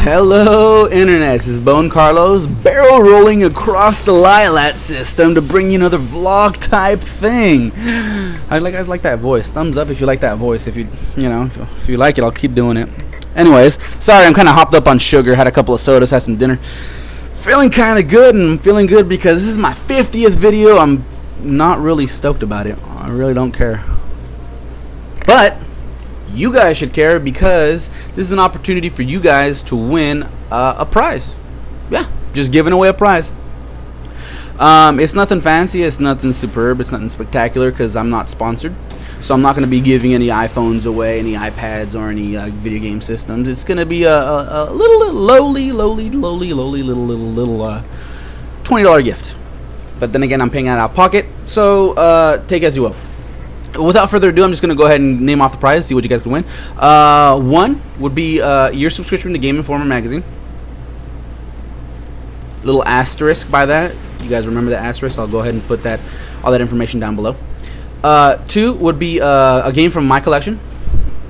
Hello Internet, this is BoneCarlos barrel rolling across the Lilat system to bring you another vlog type thing. I guys like that voice. Thumbs up if you like that voice. If you like it, I'll keep doing it. Anyways, sorry, I'm kind of hopped up on sugar. Had a couple of sodas, had some dinner. Feeling kind of good, and I'm feeling good because this is my 50th video. I'm not really stoked about it. I really don't care. But you guys should care because this is an opportunity for you guys to win a prize. Yeah, just giving away a prize. It's nothing fancy, it's nothing superb, it's nothing spectacular because I'm not sponsored. So I'm not going to be giving any iPhones away, any iPads, or any video game systems. It's going to be a little lowly $20 gift. But then again, I'm paying out of pocket, so take as you will. Without further ado, I'm just going to go ahead and name off the prize, see what you guys can win. One would be your subscription to GameInformer Magazine. Little asterisk by that. You guys remember the asterisk? I'll go ahead and put all that information down below. Two would be a game from my collection.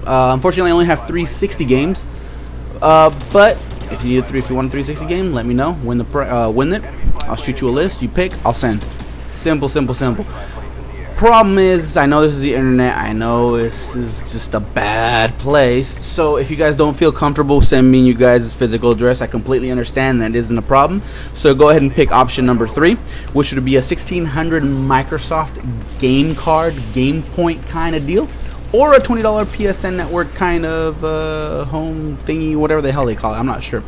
Unfortunately, I only have 360 games. But if you want a 360 game, let me know. Win it. I'll shoot you a list. You pick. I'll send. Simple, simple, simple. Problem is, I know this is the internet. I know this is just a bad place. So if you guys don't feel comfortable sending me you guys' physical address, I completely understand that isn't a problem. So go ahead and pick option number 3, which would be a 1600 Microsoft game card, game point kind of deal, or a $20 PSN network kind of home thingy, whatever the hell they call it. I'm not sure.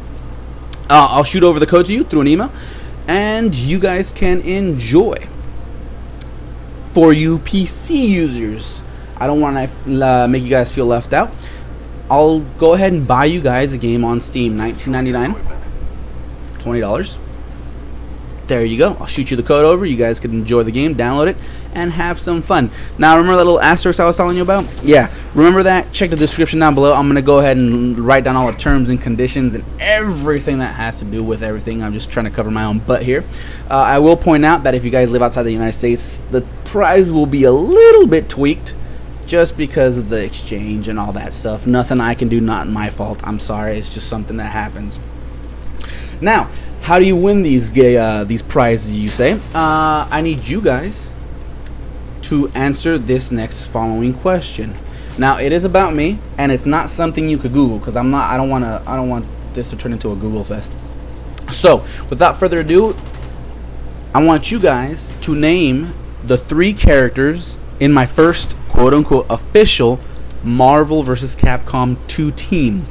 I'll shoot over the code to you through an email, and you guys can enjoy. For you PC users, I don't want to make you guys feel left out. I'll go ahead and buy you guys a game on Steam, $19.99, $20. There you go. I'll shoot you the code over. You guys can enjoy the game, download it, and have some fun. Now, remember that little asterisk I was telling you about? Yeah, remember that? Check the description down below. I'm going to go ahead and write down all the terms and conditions and everything that has to do with everything. I'm just trying to cover my own butt here. I will point out that if you guys live outside the United States, the price will be a little bit tweaked just because of the exchange and all that stuff. Nothing I can do, not my fault. I'm sorry. It's just something that happens. Now, how do you win these prizes, you say? I need you guys to answer this next following question. Now, it is about me, and it's not something you could Google because I don't want this to turn into a Google fest. So, without further ado, I want you guys to name the 3 characters in my first quote-unquote official Marvel vs. Capcom 2 team.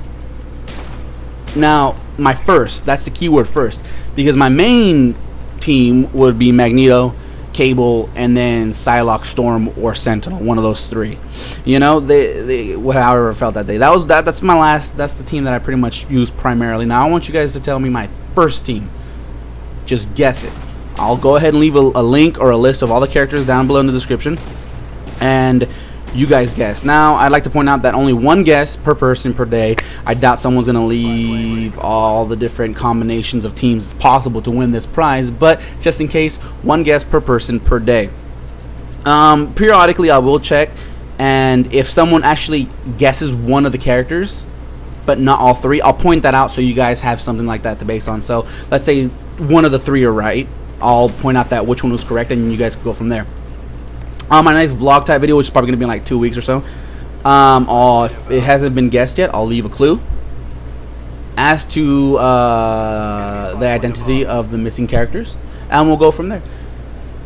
Now, my first, that's the keyword first, because my main team would be Magneto, Cable, and then Psylocke, Storm, or Sentinel, one of those 3. You know, however it felt that day. That's the team that I pretty much use primarily. Now, I want you guys to tell me my first team. Just guess it. I'll go ahead and leave a link or a list of all the characters down below in the description, and you guys guess. Now, I'd like to point out that only 1 guess per person per day. I doubt someone's going to leave all the different combinations of teams possible to win this prize, but just in case, 1 guess per person per day. Periodically, I will check, and if someone actually guesses one of the characters, but not all 3, I'll point that out so you guys have something like that to base on. So, let's say one of the 3 are right. I'll point out that which one was correct, and you guys can go from there. My next vlog type video, which is probably going to be in like 2 weeks or so. If it hasn't been guessed yet, I'll leave a clue as to the identity of the missing characters, and we'll go from there.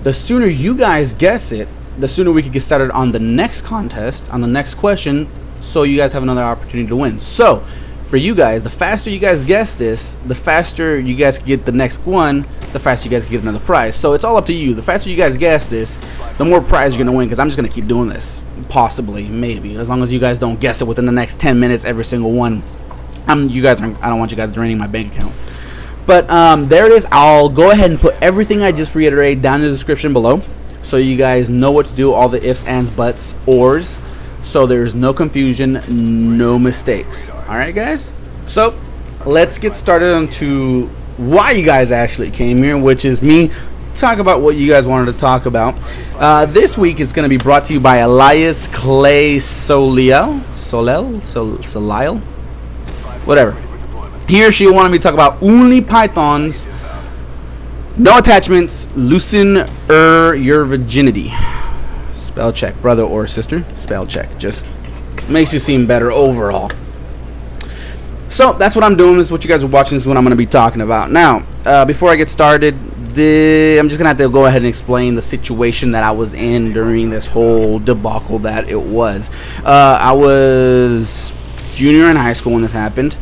The sooner you guys guess it, the sooner we can get started on the next contest, on the next question, so you guys have another opportunity to win. So, for you guys, the faster you guys guess this, the faster you guys can get the next one, the faster you guys can get another prize. So it's all up to you. The faster you guys guess this, the more prize you're going to win, because I'm just going to keep doing this. Possibly, maybe, as long as you guys don't guess it within the next 10 minutes, every single one. I don't want you guys draining my bank account. But there it is. I'll go ahead and put everything I just reiterated down in the description below, so you guys know what to do, all the ifs, ands, buts, ors, so there's no confusion, no mistakes. Alright, guys? So, let's get started onto why you guys actually came here, which is me talk about what you guys wanted to talk about. This week is going to be brought to you by Elias Clay Solil, whatever. He or she wanted me to talk about only pythons, no attachments, loosen your virginity. Spell check, brother or sister. Spell check. Just makes you seem better overall. So that's what I'm doing. This is what you guys are watching. This is what I'm going to be talking about. Now, before I get started, I'm just going to have to go ahead and explain the situation that I was in during this whole debacle that it was. I was junior in high school when this happened.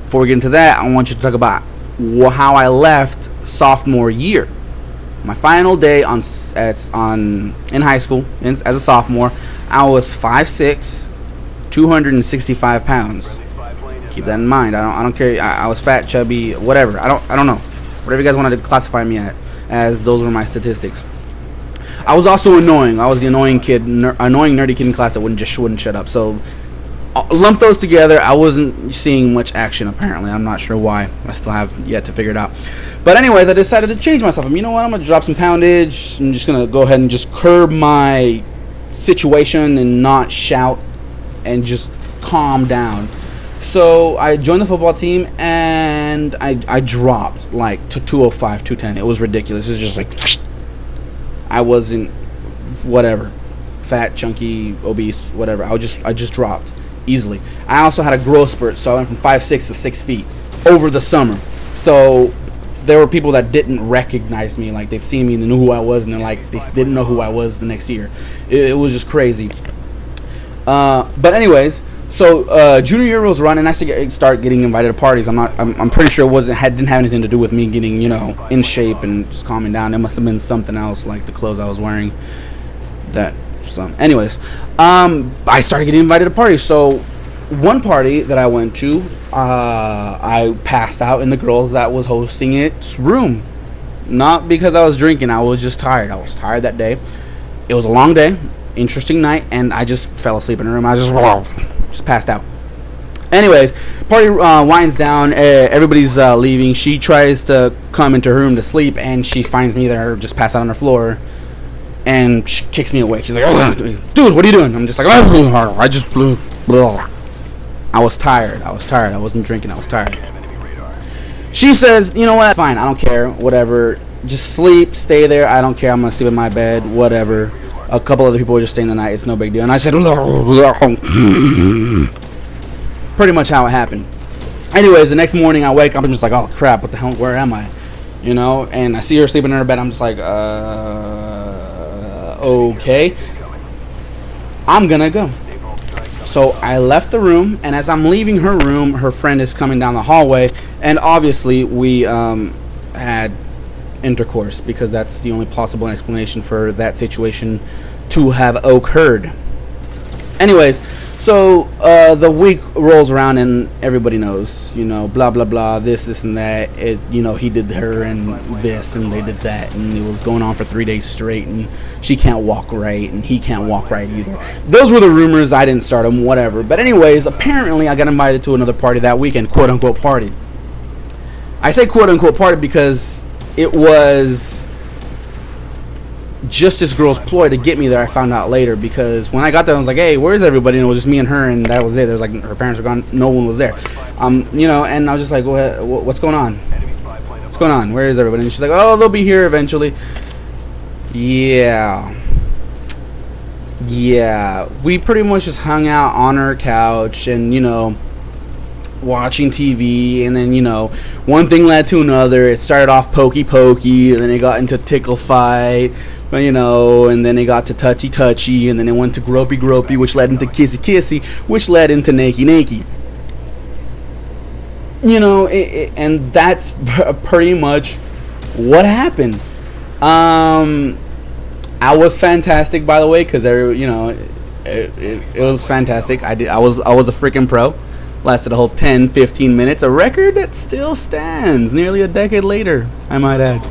Before we get into that, I want you to talk about how I left sophomore year. My final day in high school as a sophomore, I was 5'6", 265 pounds. Keep that in mind. I don't care. I was fat, chubby, whatever. I don't know. Whatever you guys wanted to classify me as, those were my statistics. I was also annoying. I was the annoying kid, annoying nerdy kid in class that wouldn't shut up. So lump those together. I wasn't seeing much action apparently. I'm not sure why. I still have yet to figure it out. But anyways, I decided to change myself. You know what? I'm gonna drop some poundage. I'm just gonna go ahead and just curb my situation and not shout and just calm down. So I joined the football team and I dropped like to 205, 210. It was ridiculous. It was just like I wasn't whatever, fat, chunky, obese, whatever. I just dropped easily. I also had a growth spurt, so I went from 5'6" to 6 feet over the summer. So there were people that didn't recognize me. Like they've seen me and they knew who I was, and they're like they didn't know who I was the next year. It was just crazy. But anyways. So junior year rolls around and I start getting invited to parties. I'm pretty sure didn't have anything to do with me getting in shape and just calming down. It must have been something else, like the clothes I was wearing. Anyways, I started getting invited to parties. So one party that I went to, I passed out in the girls that was hosting its room. Not because I was drinking. I was just tired. I was tired that day. It was a long day, interesting night, and I just fell asleep in the room. I just passed out. Anyways, party winds down. Everybody's leaving. She tries to come into her room to sleep, and she finds me there, just passed out on the floor, and she kicks me awake. She's like, "Oh, dude, what are you doing?" I'm just like, I just blew. I was tired. I wasn't drinking. I was tired. She says, "You know what? Fine. I don't care. Whatever. Just sleep. Stay there. I don't care. I'm gonna sleep in my bed. Whatever." A couple other people were just staying the night. It's no big deal. And I said, pretty much how it happened. Anyways, the next morning I wake up. I'm just like, oh crap, what the hell? Where am I? And I see her sleeping in her bed. I'm just like, okay. I'm gonna go. So I left the room, and as I'm leaving her room, her friend is coming down the hallway, and obviously we had intercourse, because that's the only possible explanation for that situation to have occurred. Anyways, so the week rolls around and everybody knows, blah blah blah, this and that. He did her and this and they did that, and it was going on for 3 days straight, and she can't walk right and he can't walk right either. Those were the rumors. I didn't start them, whatever. But anyways, apparently I got invited to another party that weekend, quote unquote party. I say quote unquote party because it was just this girl's ploy to get me there. I found out later, because when I got there, I was like, "Hey, where's everybody?" And it was just me and her, and that was it. There was like her parents were gone, no one was there. And I was just like, "What's going on? What's going on? Where is everybody?" And she's like, "Oh, they'll be here eventually." Yeah. We pretty much just hung out on her couch and watching TV, and then one thing led to another. It started off pokey, and then it got into tickle fight, and then it got to touchy, and then it went to gropey, which led into kissy, which led into nakey. And that's pretty much what happened. I was fantastic, by the way, because it was fantastic. I was a freaking pro. Lasted a whole 10-15 minutes, a record that still stands nearly a decade later, I might add.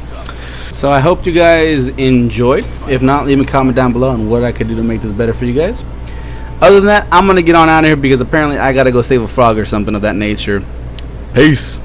So I hope you guys enjoyed. If not, leave me a comment down below on what I could do to make this better for you guys. Other than that, I'm gonna get on out of here, because apparently I gotta go save a frog or something of that nature. Peace.